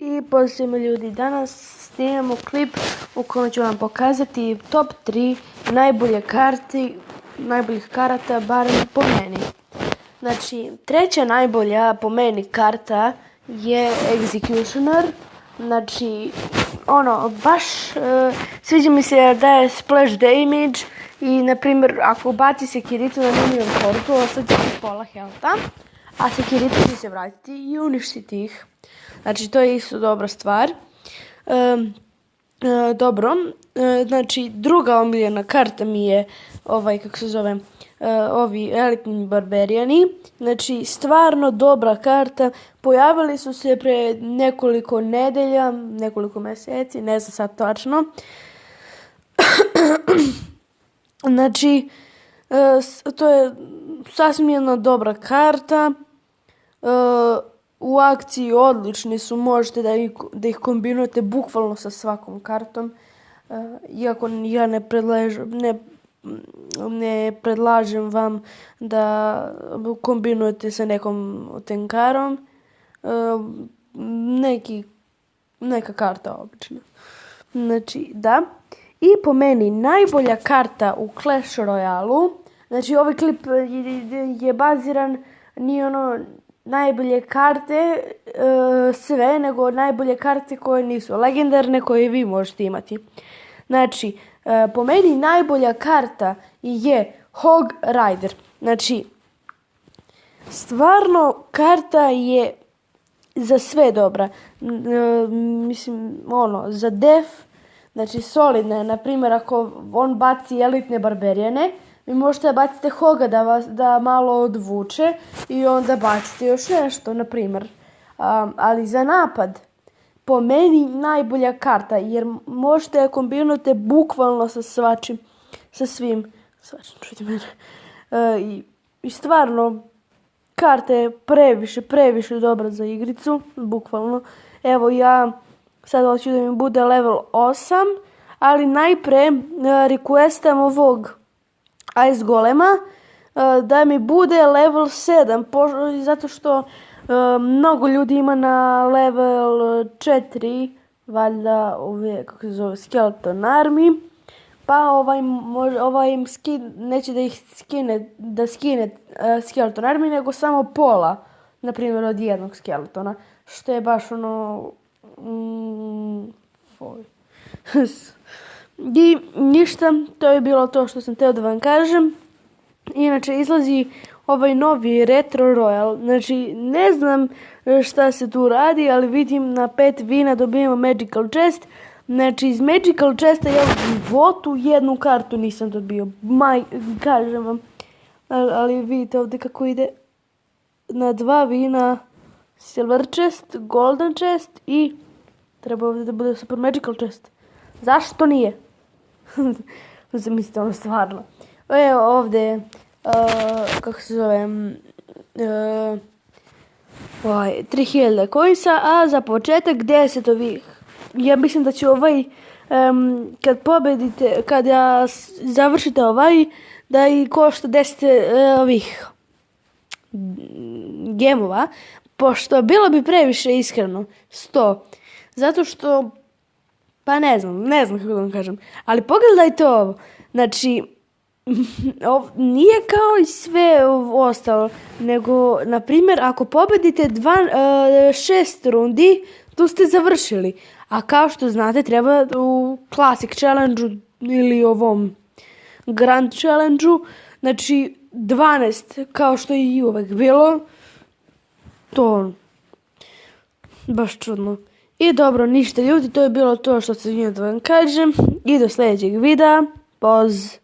I posljedno ljudi, danas snimamo klip u kojem ću vam pokazati top 3 najboljih karata, barem po meni. Znači, treća najbolja po meni karta je Executioner. Znači, baš sviđa mi se da je splash damage i, na primjer, ako baci sekiricu na minion portu, ostaće pola healtha, a sekirica će se vratiti i uništiti ih. Znači, to je isto dobra stvar. Dobro, znači, druga omiljena karta mi je ovi elitni barberijani. Znači, stvarno dobra karta. Pojavili su se pre nekoliko nedelja, nekoliko mjeseci, ne znam sad točno. Znači, to je sasvim jedna dobra karta. U akciji odlični su, možete da ih kombinujete bukvalno sa svakom kartom. Iako ja ne predlažem vam da kombinujete sa nekom tenkarom. Neka karta obična. Znači, da. I po meni najbolja karta u Clash Royale-u. Znači, ovaj klip je baziran nije najbolje karte sve, nego najbolje karte koje nisu legendarne, koje vi možete imati. Znači, po meni najbolja karta je Hog Rider. Znači, stvarno karta je za sve dobra. Za def, znači solidna je. Naprimjer, ako on baci elitne barberijane, vi možete baciti Hoga da malo odvuče i onda bacite još nešto, na primjer. Ali za napad, po meni najbolja karta, jer možete kombinujete bukvalno sa svačim, čujte mene. I stvarno, karta je previše dobra za igricu, bukvalno. Evo, ja sad hoću da mi bude level 8, ali najpre requestam ovog Ice Golema da mi bude level 7, zato što mnogo ljudi ima na level 4, valjda Skeleton Army, pa ovaj im neće da ih skine Skeleton Army, nego samo pola, na primjer od jednog skeletona, što je baš I ništa, to je bilo to što sam htio da vam kažem. Inače, izlazi ovaj novi Retro Royal. Znači, ne znam šta se tu radi, ali vidim na 5 vina dobijemo Magical Chest. Znači, iz Magical Chesta ja u životu jednu kartu nisam dobio. Kažem vam. Ali vidite ovdje kako ide na 2 vina Silver Chest, Golden Chest i treba ovdje da bude Super Magical Chest. Zašto nije? Zamislite stvarno. Evo ovdje, kako se zove, 3000 coinsa, a za početak 10 ovih. Ja mislim da će kad pobedite, kada završite da i košta 10 ovih gemova, pošto bilo bi previše iskreno, 100. Zato što, pa ne znam kako da vam kažem, ali pogledajte ovo, znači, nije kao i sve ostalo, nego, na primjer, ako pobedite 6 rundi, tu ste završili, a kao što znate, treba u Classic Challenge-u ili ovom Grand Challenge-u, znači 12, kao što je i uvek bilo, to baš čudno. I dobro, ništa ljudi, to je bilo to što sam htio da vam kažem. I do sljedećeg videa. Poz!